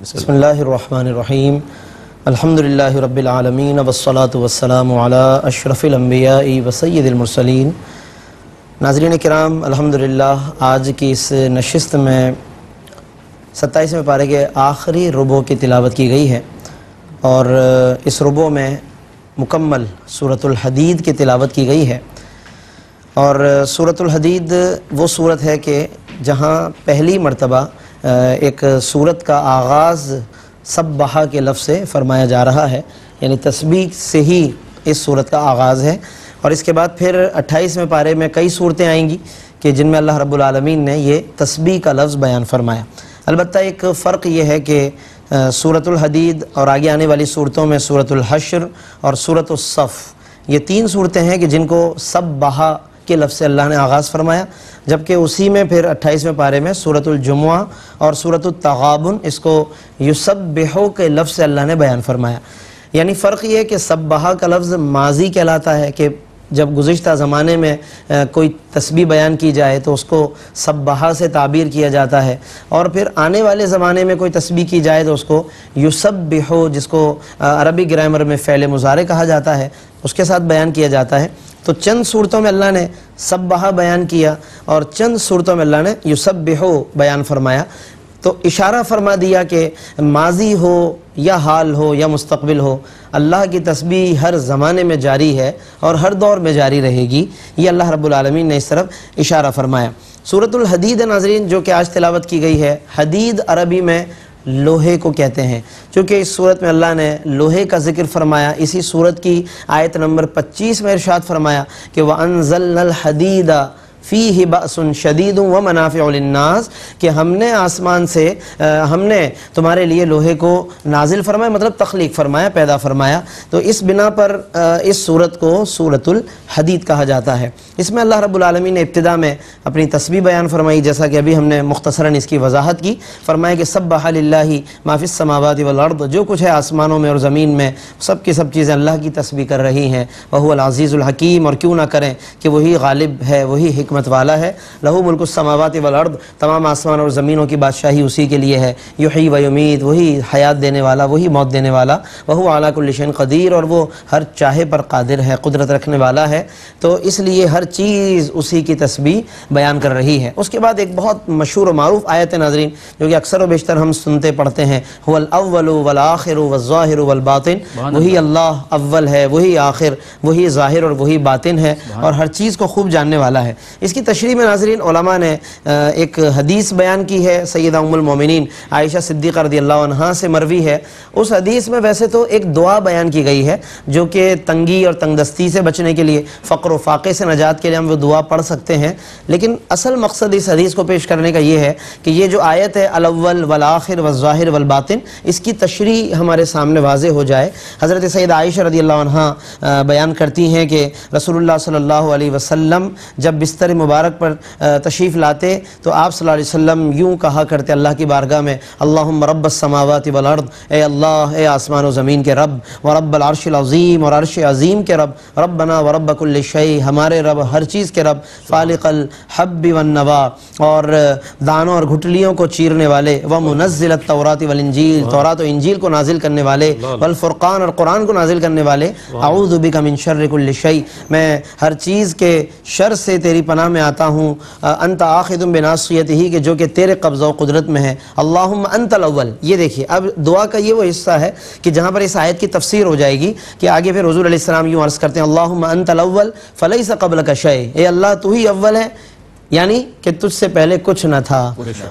بسم اللہ الرحمن الرحیم الحمدللہ رب العالمین والصلاة والسلام علی اشرف الانبیاء وسید المرسلین۔ ناظرین کرام، الحمدللہ آج کی اس نشست میں 27ویں پارے کے آخری ربع کی تلاوت کی گئی ہے، اور اس ربع میں مکمل سورۃ الحدید کی تلاوت کی گئی ہے۔ اور سورۃ الحدید وہ سورت ہے کہ جہاں پہلی مرتبہ ایک سورت کا آغاز سبحہ کے لفظ سے فرمایا جا رہا ہے، یعنی تسبیح سے ہی اس سورت کا آغاز ہے۔ اور اس کے بعد پھر 28ویں پارے میں کئی صورتیں آئیں گی کہ جن میں اللہ رب العالمین نے یہ تسبیح کا لفظ بیان فرمایا۔ البتہ ایک فرق یہ ہے کہ سورۃ الحدید اور آگے آنے والی صورتوں میں سورۃ الحشر اور سورۃ الصف، یہ تین صورتیں ہیں کہ جن کو سبحہ کے لفظ سے اللہ نے آغاز فرمایا، جبکہ اسی میں پھر 28ویں پارے میں سورۃ الجمعہ اور سورۃ التغابن اس کو یسبحو کے لفظ سے اللہ نے بیان فرمایا۔ یعنی فرق یہ ہے کہ سبحہ کا لفظ ماضی کہلاتا ہے کہ جب گزشتہ زمانے میں کوئی تسبیح بیان کی جائے تو اس کو سبحہ سے تعبیر کیا جاتا ہے، اور پھر آنے والے زمانے میں کوئی تسبیح کی جائے تو اس کو یسبحو، جس کو عربی گرامر میں فعل مضارع کہا جاتا ہے، اس کے ساتھ بیان کیا جاتا ہے۔ تو چند صورتوں میں اللہ نے سبحہ بیان کیا اور چند صورتوں میں اللہ نے یسبحو بیان فرمایا، تو اشارہ فرما دیا کہ ماضی ہو یا حال ہو یا مستقبل ہو، اللہ کی تسبیح ہر زمانے میں جاری ہے اور ہر دور میں جاری رہے گی، یہ اللہ رب العالمین نے اس طرف اشارہ فرمایا۔ سورۃ الحدید ناظرین جو کہ آج تلاوت کی گئی ہے، حدید عربی میں لوہے کو کہتے ہیں، چونکہ اس صورت میں اللہ نے لوہے کا ذکر فرمایا۔ اسی صورت کی آیت نمبر 25 میں ارشاد فرمایا کہ وَأَنزَلْنَا الْحَدِيدَ فِيهِ بَأْسٌ شَدِيدٌ وَمَنَافِعُ لِلنَّاسِ، کہ ہم نے آسمان سے ہم نے تمہارے لیے لوہے کو نازل فرمایا، مطلب تخلیق فرمایا، پیدا فرمایا۔ تو اس بنا پر اس صورت کو سورۃ الحدید کہا جاتا ہے۔ اس میں اللہ رب العالمین نے ابتدا میں اپنی تسبیح بیان فرمائی، جیسا کہ ابھی ہم نے مختصراً اس کی وضاحت کی، فرمایا کہ سبح للہ ما فی السماوات والارض، جو کچھ ہے آسمانوں میں اور زمین میں سب کی سب چیزیں اللہ کی تسبیح کر رہی ہیں، وہو العزیز الحکیم، اور کیوں نہ کریں کہ وہی غالب ہے، وہی حکمت والا ہے۔ لہو ملک السماوات والارض، تمام آسمان اور زمینوں کی بادشاہی اسی کے لیے ہے۔ یحیی و یمیت، وہی حیات دینے والا، وہی موت دینے والا۔ وہو علی کل شیء قدیر، اور وہ ہر چاہے پر قادر ہے، قدرت رکھنے والا ہے۔ تو اس لیے ہر چیز اسی کی تسبیح بیان کر رہی ہے۔ اس کے بعد ایک بہت مشہور و معروف آیت ناظرین جو کہ اکثر و بیشتر ہم سنتے پڑھتے ہیں، هو الاول والآخر والظاہر والباطن، وہی اللہ اول ہے، وہی آخر، وہی ظاہر اور وہی باطن ہے، اور ہر چیز کو خوب جاننے والا ہے۔ اس کی تشریح میں ناظرین علماء نے ایک حدیث بیان کی ہے، سیدہ ام المومنین عائشہ صدیقہ رضی اللہ عنہا سے مروی ہے۔ اس حدیث میں ویسے تو ایک دعا بیان کی گئی ہے جو کہ تنگی اور تنگ دستی سے بچنے کے لیے، فقر و فاقے سے نجات کے لیے ہم وہ دعا پڑھ سکتے ہیں، لیکن اصل مقصد اس حدیث کو پیش کرنے کا یہ ہے کہ یہ جو آیت ہے الاول والآخر والظاہر والباطن، اس کی تشریح ہمارے سامنے واضح ہو جائے۔ حضرت سیدہ عائشہ رضی اللہ عنہا بیان کرتی ہیں کہ رسول اللہ صلی اللہ علیہ وسلم جب بستر مبارک پر تشریف لاتے تو آپ صلی اللہ علیہ وسلم یوں کہا کرتے اللہ کی بارگاہ میں، اللہم رب السماوات والارض، اے اللہ، اے آسمان و زمین کے رب، ورب العرش العظیم، اور عرش عظیم کے رب، ربنا ورب کل شیء، ہمارے رب ہر چیز کے رب، فالق الحب والنوا، اور دانوں اور گھٹلیوں کو چیرنے والے، ومنزل التوراۃ والانجیل، تورات و انجیل کو نازل کرنے والے، والفرقان، اور قرآن کو نازل کرنے والے، اعوذ بک من شر کل شیء، میں ہر چیز کے شر سے تیری پناہ میں آتا ہوں، انت آخذ بناصیتہ، کہ جو کہ تیرے قبضہ و قدرت میں ہے، اللہم انت الاول۔ یہ دیکھیے اب دعا کا یہ وہ حصہ ہے کہ جہاں پر اس آیت کی تفسیر ہو جائے گی کہ آگے پھر حضور علیہ السلام یوں عرض کرتے ہیں، اللہم انت الاول فلیس قبلک شیء، اے اللہ تو ہی اول ہے، یعنی کہ تجھ سے پہلے کچھ نہ تھا،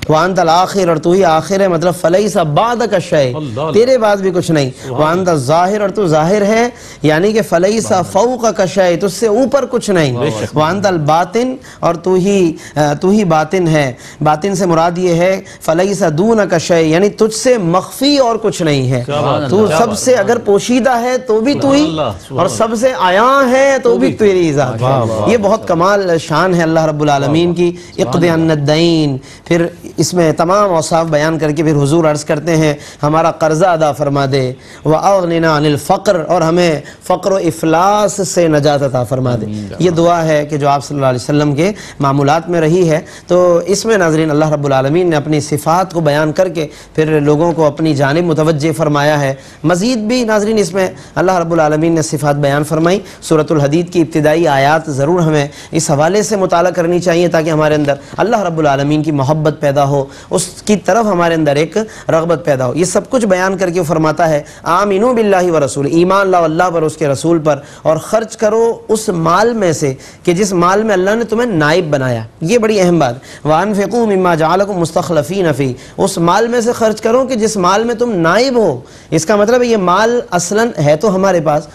وانت الآخر، اور تو ہی آخر ہے، مطلب فلیس بعدک شیء، تیرے بعد بھی کچھ نہیں، وانت الظاہر، اور تو ظاہر ہے، یعنی کہ فلیس فوقک شیء، تجھ سے اوپر کچھ نہیں، وانت الباطن، اور تو ہی باطن ہے، باطن سے مراد یہ ہے فلیس دونک شیء، یعنی تجھ سے مخفی اور کچھ نہیں ہے، تو سب سے اگر پوشیدہ ہے تو بھی تو ہی، اور سب سے عیاں ہے تو بھی تیری ذات ہے۔ یہ بہت کمال شان ہے اللہ رب العالمین کی۔ اقض عنا الدین، پھر اس میں تمام اوصاف بیان کر کے پھر حضور عرض کرتے ہیں ہمارا قرضہ ادا فرما دے، وَأَغْنِنَا عَنِ الْفَقْرِ، اور ہمیں فقر و افلاس سے نجات عطا فرما دے۔ یہ دعا ہے کہ جو آپ صلی اللہ علیہ وسلم کے معمولات میں رہی ہے۔ تو اس میں ناظرین اللہ رب العالمین نے اپنی صفات کو بیان کر کے پھر لوگوں کو اپنی جانب متوجہ فرمایا ہے۔ مزید بھی ناظرین اس میں اللہ رب العالمین نے صفات بیان فرمائی۔ سورۃ الحدید کی ابتدائی آیات ضرور ہمیں اس حوالے سے مطالعہ کرنی چاہیے تاکہ ہمارے اندر اللہ رب العالمین کی محبت پیدا ہو، اس کی طرف ہمارے اندر ایک رغبت پیدا ہو۔ یہ سب کچھ بیان کر کے فرماتا ہے آمنو باللہ ورسول، ایمان لاؤ اللہ پر، اس کے رسول پر، اور خرچ کرو اس مال میں سے کہ جس مال میں اللہ نے تمہیں نائب بنایا۔ یہ بڑی اہم بات، وانفقوا مما جعلکم مستخلفین فی، اس مال میں سے خرچ کرو کہ جس مال میں تم نائب ہو۔ اس کا مطلب ہے یہ مال اصلاً ہے تو ہمارے پاس،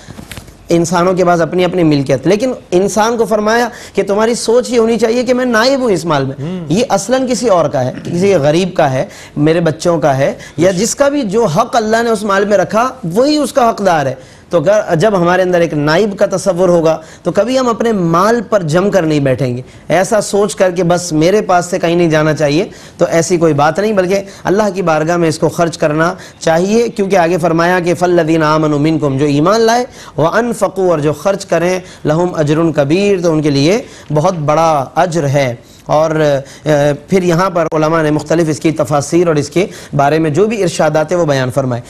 انسانوں کے پاس اپنی اپنی ملکیت، لیکن انسان کو فرمایا کہ تمہاری سوچ یہ ہونی چاہیے کہ میں نائب ہوں اس مال میں، یہ اصلاً کسی اور کا ہے، کسی غریب کا ہے، میرے بچوں کا ہے، یا جس کا بھی جو حق اللہ نے اس مال میں رکھا وہی اس کا حقدار ہے۔ تو جب ہمارے اندر ایک نائب کا تصور ہوگا تو کبھی ہم اپنے مال پر جم کر نہیں بیٹھیں گے، ایسا سوچ کر کہ بس میرے پاس سے کہیں نہیں جانا چاہیے، تو ایسی کوئی بات نہیں، بلکہ اللہ کی بارگاہ میں اس کو خرچ کرنا چاہیے، کیونکہ آگے فرمایا کہ فالذین آمنوا منکم، جو ایمان لائے، وانفقوا، اور جو خرچ کریں، لہم اجر کبیر، تو ان کے لیے بہت بڑا اجر ہے۔ اور پھر یہاں پر علماء نے مختلف اس کی تفاسیر اور اس کے بارے میں جو بھی ارشادات ہیں وہ بیان فرمائے۔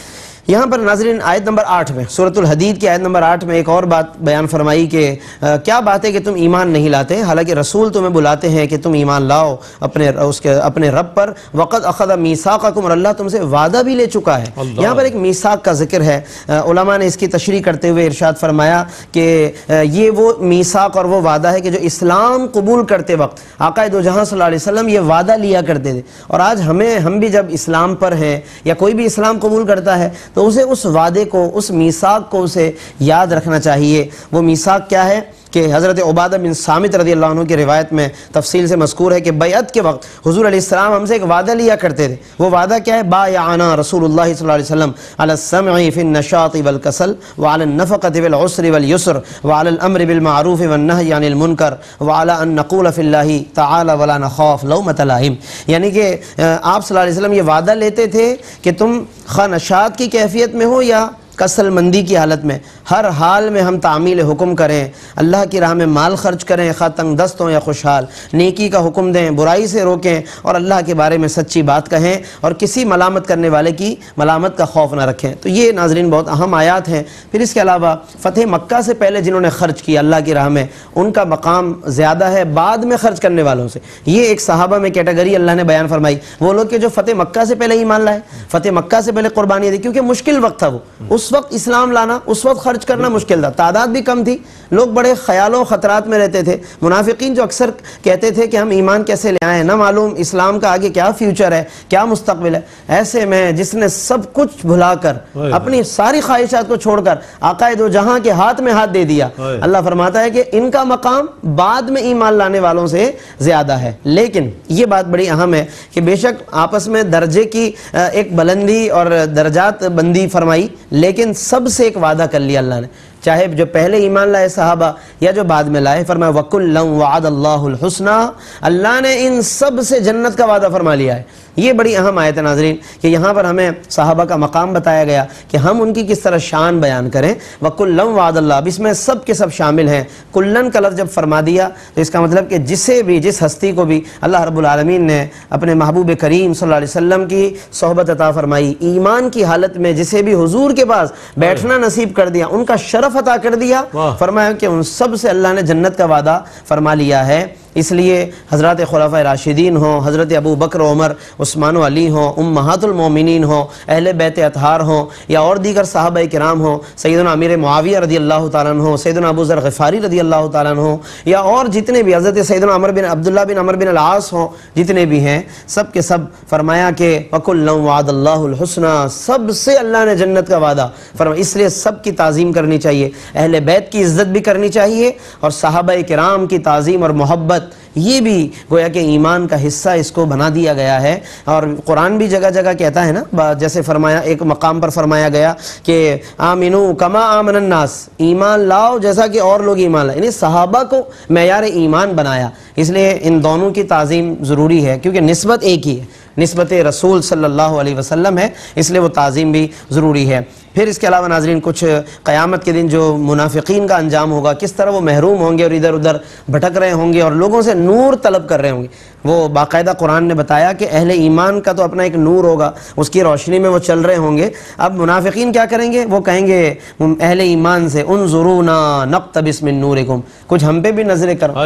یہاں پر ناظرین آیت نمبر 8 میں، سورۃ الحدید کی آیت نمبر 8 میں ایک اور بات بیان فرمائی کہ کیا بات ہے کہ تم ایمان نہیں لاتے، حالانکہ رسول تمہیں بلاتے ہیں کہ تم ایمان لاؤ اپنے رب پر، وقد اخذ میثاقکم، اور اللہ تم سے وعدہ بھی لے چکا ہے۔ یہاں پر ایک میثاق کا ذکر ہے، علماء نے اس کی تشریح کرتے ہوئے ارشاد فرمایا کہ یہ وہ میثاق اور وہ وعدہ ہے کہ جو اسلام قبول کرتے وقت آقا دو جہاں صلی اللہ علیہ وسلم یہ وعدہ لیا کرتے تھے، اور آج ہم بھی جب اسلام پر ہیں یا کوئی بھی اسلام قبول کرتا ہے تو اسے اس وعدے کو، اس میثاق کو اسے یاد رکھنا چاہیے۔ وہ میثاق کیا ہے کہ حضرت عبادہ بن صامت رضی اللہ عنہ کی روایت میں تفصیل سے مذکور ہے کہ بیعت کے وقت حضور علیہ السلام ہم سے ایک وعدہ لیا کرتے تھے۔ وہ وعدہ کیا ہے؟ بایعنا رسول اللہ صلی اللہ علیہ وسلم علی السمع فی النشاط والکسل وعلی النفقۃ والعسر والیسر وعلی الامر بالمعروف والنہی عن المنکر وعلی ان نقول فی اللہ تعالی ولا نخاف لومۃ لائم، یعنی کہ آپ صلی اللہ علیہ وسلم یہ وعدہ لیتے تھے کہ تم خواہ نشاط کی کیفیت میں ہو یا کسل مندی کی حالت میں، ہر حال میں ہم تعمیل حکم کریں، اللہ کی راہ میں مال خرچ کریں، خواہ تنگ دست ہوں یا خوشحال، نیکی کا حکم دیں، برائی سے روکیں، اور اللہ کے بارے میں سچی بات کہیں، اور کسی ملامت کرنے والے کی ملامت کا خوف نہ رکھیں۔ تو یہ ناظرین بہت اہم آیات ہیں۔ پھر اس کے علاوہ فتح مکہ سے پہلے جنہوں نے خرچ کیا اللہ کی راہ میں، ان کا مقام زیادہ ہے بعد میں خرچ کرنے والوں سے۔ یہ ایک صحابہ میں کیٹیگری اللہ نے بیان فرمائی، وہ لوگ کہ جو فتح مکہ سے پہلے ایمان لائے، فتح مکہ سے پہلے قربانی دی، کیونکہ مشکل وقت تھا وہ، اس وقت اسلام لانا، اس وقت خرچ کرنا مشکل تھا، تعداد بھی کم تھی، لوگ بڑے خیالوں و خطرات میں رہتے تھے۔ منافقین جو اکثر کہتے تھے کہ ہم ایمان کیسے لے آئے ہیں، نہ معلوم اسلام کا آگے کیا فیوچر ہے، کیا مستقبل ہے۔ ایسے میں جس نے سب کچھ بھلا کر، اپنی ساری خواہشات کو چھوڑ کر آقا دو جہاں کے ہاتھ میں ہاتھ دے دیا، اللہ فرماتا ہے کہ ان کا مقام بعد میں ایمان لانے والوں سے زیادہ ہے۔ لیکن یہ بات بڑی اہم ہے کہ بے شک آپس میں درجے کی ایک بلندی اور درجات بندی فرمائی، لیکن سب سے ایک وعدہ کر لیا اللہ نے، چاہے جو پہلے ایمان لائے صحابہ یا جو بعد میں لائے، فرمایا وَكُلًّا وَعَدَ اللَّهُ الْحُسْنَى، اللہ نے ان سب سے جنت کا وعدہ فرما لیا ہے۔ یہ بڑی اہم آیت ہے ناظرین کہ یہاں پر ہمیں صحابہ کا مقام بتایا گیا کہ ہم ان کی کس طرح شان بیان کریں۔ وَكُلًّا وَعَدَ اللَّهُ، اب اس میں سب کے سب شامل ہیں، کلن کا لفظ جب فرما دیا تو اس کا مطلب کہ جس ہستی کو بھی اللہ رب العالمین نے اپنے محبوب کریم صلی اللہ علیہ وسلم کی صحبت عطا فرمائی، ایمان کی حالت میں جسے بھی حضور کے پاس بیٹھنا نصیب کر دیا، ان کا شرف عطا کر دیا، فرمایا کہ ان سب سے اللہ نے جنت کا وعدہ فرما لیا ہے۔ اس لیے حضرات خلفائے راشدین ہوں، حضرت ابو بکر عمر عثمان و علی ہوں، امہات المومنین ہوں، اہل بیت اطہار ہوں، یا اور دیگر صحابہ کرام ہوں، سیدنا امیر معاویہ رضی اللہ تعالیٰ عنہ، سیدنا ابو ذر غفاری رضی اللہ تعالیٰ عنہ، یا اور جتنے بھی حضرت سیدنا عبداللہ بن عمر بن العاص ہوں، جتنے بھی ہیں، سب کے سب فرمایا کہ وَكُلًّا وَعَدَ اللَّهُ الْحُسْنَى، سب سے اللہ نے جنت کا وعدہ فرمایا۔ اس لیے سب کی تعظیم کرنی چاہیے، اہل بیت کی عزت بھی کرنی چاہیے، اور صحابہ کرام کی تعظیم اور محبت یہ بھی گویا کہ ایمان کا حصہ اس کو بنا دیا گیا ہے۔ اور قرآن بھی جگہ جگہ کہتا ہے نا، جیسے فرمایا ایک مقام پر فرمایا گیا کہ آمنو کما آمن الناس، ایمان لاؤ جیسا کہ اور لوگ ایمان لائیں، یعنی صحابہ کو معیار ایمان بنایا۔ اس لیے ان دونوں کی تعظیم ضروری ہے، کیونکہ نسبت ایک ہی ہے، نسبت رسول صلی اللہ علیہ وسلم ہے، اس لیے وہ تعظیم بھی ضروری ہے۔ پھر اس کے علاوہ ناظرین کچھ قیامت کے دن جو منافقین کا انجام ہوگا، کس طرح وہ محروم ہوں گے اور ادھر ادھر بھٹک رہے ہوں گے اور لوگوں سے نور طلب کر رہے ہوں گے۔ وہ باقاعدہ قرآن نے بتایا کہ اہل ایمان کا تو اپنا ایک نور ہوگا، اس کی روشنی میں وہ چل رہے ہوں گے۔ اب منافقین کیا کریں گے؟ وہ کہیں گے اہل ایمان سے انظرونا نقتبس من نورکم، کچھ ہم پہ بھی نظریں کرو،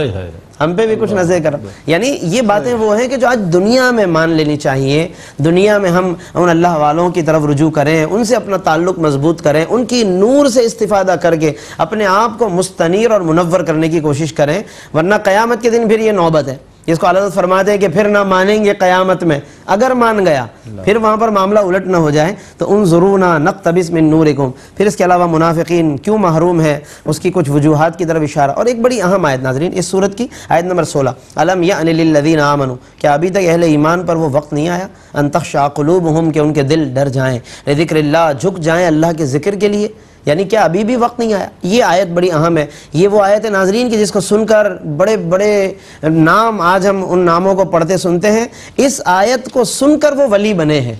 ہم پہ بھی کچھ نظریں کرو۔ یعنی یہ باتیں وہ ہیں کہ جو آج دنیا میں مان لینی چاہیے، دنیا میں ہم ان اللہ والوں کی طرف رجوع کریں، ان سے اپنا تعلق مضبوط کریں، ان کی نور سے استفادہ کر کے اپنے آپ کو مستنیر اور منور کرنے کی کوشش کریں، ورنہ قیامت کے دن پھر یہ نوبت ہے جس کو حضرت فرماتے ہیں کہ پھر نہ مانیں گے قیامت میں، اگر مان گیا پھر وہاں پر معاملہ الٹ نہ ہو جائے۔ تو انظرونا نقتبس من نورکم۔ پھر اس کے علاوہ منافقین کیوں محروم ہے، اس کی کچھ وجوہات کی طرف اشارہ، اور ایک بڑی اہم آیت ناظرین اس سورت کی، آیت نمبر 16، الم یأن للذین آمنوا، کیا ابھی تک اہل ایمان پر وہ وقت نہیں آیا، ان تخشع قلوبہم، کہ ان کے دل ڈر جائیں، لذکر اللہ، جھک جائیں اللہ کے ذکر کے لیے، یعنی کیا ابھی بھی وقت نہیں آیا؟ یہ آیت بڑی اہم ہے۔ یہ وہ آیت ہے ناظرین کی جس کو سن کر بڑے بڑے نام آج ہم ان ناموں کو پڑھتے سنتے ہیں، اس آیت کو سن کر وہ ولی بنے ہیں۔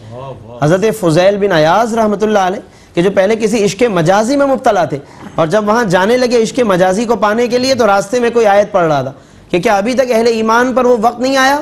حضرت فضیل بن عیاض رحمۃ اللہ علیہ کہ جو پہلے کسی عشق مجازی میں مبتلا تھے، اور جب وہاں جانے لگے عشق مجازی کو پانے کے لیے تو راستے میں کوئی آیت پڑھ رہا تھا کہ کیا ابھی تک اہل ایمان پر وہ وقت نہیں آیا،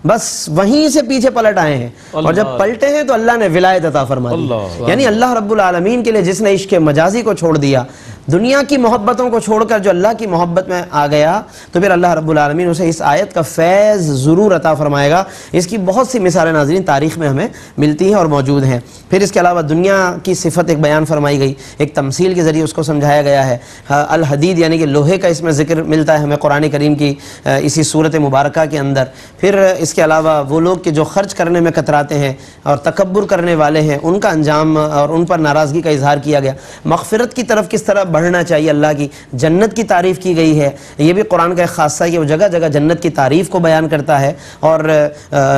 بس وہیں سے پیچھے پلٹ آئے ہیں، اور جب پلٹے ہیں تو اللہ نے ولایت عطا فرما دی۔ یعنی اللہ رب العالمین کے لیے جس نے عشق مجازی کو چھوڑ دیا، دنیا کی محبتوں کو چھوڑ کر جو اللہ کی محبت میں آ گیا، تو پھر اللہ رب العالمین اسے اس آیت کا فیض ضرور عطا فرمائے گا۔ اس کی بہت سی مثالیں ناظرین تاریخ میں ہمیں ملتی ہیں اور موجود ہیں۔ پھر اس کے علاوہ دنیا کی صفت ایک بیان فرمائی گئی، ایک تمثیل کے ذریعے اس کو سمجھایا گیا ہے۔ الحدید یعنی کہ لوہے کا اس میں ذکر ملتا ہے ہمیں قرآن کریم کی اسی صورت مبارکہ کے اندر۔ پھر اس کے علاوہ وہ لوگ کہ جو خرچ کرنے میں کتراتے ہیں اور تکبر کرنے والے ہیں، ان کا انجام اور ان پر ناراضگی کا اظہار کیا گیا۔ مغفرت کی طرف کس طرح بڑھنا چاہیے، اللہ کی جنت کی تعریف کی گئی ہے۔ یہ بھی قرآن کا ایک خاصہ ہے کہ وہ جگہ جگہ جنت کی تعریف کو بیان کرتا ہے، اور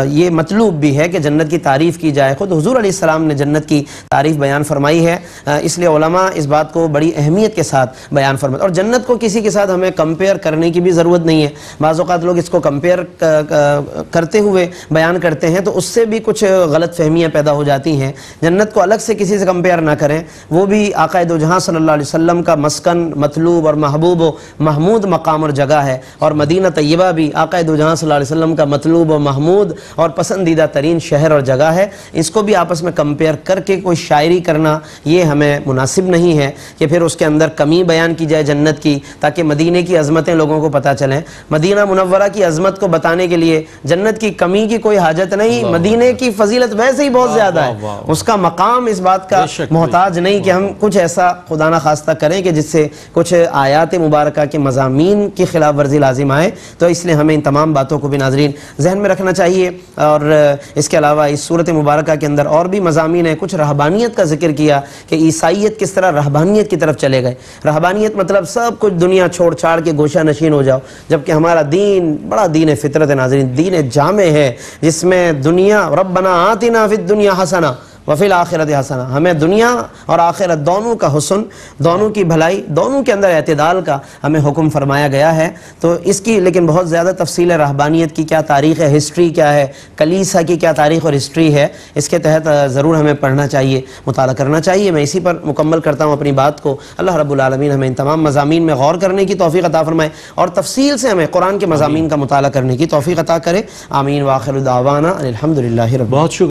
یہ مطلوب بھی ہے کہ جنت کی تعریف کی جائے۔ خود حضور علیہ السلام نے جنت کی تعریف بیان فرمائی ہے، اس لیے علماء اس بات کو بڑی اہمیت کے ساتھ بیان فرماتے ہیں۔ اور جنت کو کسی کے ساتھ ہمیں کمپیئر کرنے کی بھی ضرورت نہیں ہے۔ بعض اوقات لوگ اس کو کمپیئر کرتے ہوئے بیان کرتے ہیں تو اس سے بھی کچھ غلط فہمیاں پیدا ہو جاتی ہیں۔ جنت کو الگ سے کسی سے کمپیئر نہ کریں، وہ بھی آقا دو جہاں صلی اللہ علیہ وسلم کا مسکن، مطلوب اور محبوب و محمود مقام اور جگہ ہے، اور مدینہ طیبہ بھی آقا دو جہاں صلی اللہ علیہ وسلم کا مطلوب و محمود اور پسندیدہ ترین شہر اور جگہ ہے۔ اس کو بھی آپس میں کمپیئر کر کے کوئی شاعری کرنا یہ ہمیں مناسب نہیں ہے کہ پھر اس کے اندر کمی بیان کی جائے جنت کی، تاکہ مدینے کی عظمتیں لوگوں کو پتہ چلیں۔ مدینہ منورہ کی عظمت کو بتانے کے لیے جنت کی کمی کی کوئی حاجت نہیں، مدینے کی فضیلت ویسے ہی بہت زیادہ ہے، اس کا مقام اس بات کا محتاج نہیں کہ ہم کچھ ایسا خدا نہ خواستہ کریں کہ جس سے کچھ آیات مبارکہ کے مضامین کی خلاف ورزی لازم آئے۔ تو اس لیے ہمیں ان تمام باتوں کو بھی ناظرین ذہن میں رکھنا چاہیے۔ اور اس کے علاوہ اس صورت مبارکہ کے اندر اور بھی مضامین ہیں، کچھ رہبانیت کا ذکر کیا کہ عیسائیت کس طرح رہبانیت کی طرف چلے گئے۔ رہبانیت مطلب سب کچھ دنیا چھوڑ چھاڑ کے گوشہ نشین ہو جاؤ، جبکہ ہمارا دین بڑا دین فطرت ہے ناظرین، دین جامع ہے جس میں دنیا ربنا آتنا فی الدنیا حسنہ وفی الآخرت حسنہ، ہمیں دنیا اور آخرت دونوں کا حسن، دونوں کی بھلائی، دونوں کے اندر اعتدال کا ہمیں حکم فرمایا گیا ہے۔ تو اس کی لیکن بہت زیادہ تفصیل ہے، رہبانیت کی کیا تاریخ ہے، ہسٹری کیا ہے، کلیسا کی کیا تاریخ اور ہسٹری ہے، اس کے تحت ضرور ہمیں پڑھنا چاہیے، مطالعہ کرنا چاہیے۔ میں اسی پر مکمل کرتا ہوں اپنی بات کو۔ اللہ رب العالمین ہمیں ان تمام مضامین میں غور کرنے کی توفیق عطا فرمائے اور تفصیل سے ہمیں قرآن کے مضامین کا مطالعہ کرنے کی توفیق عطا کرے۔ آمین۔ وآخر دعوانا الحمدللہ رب العالمین۔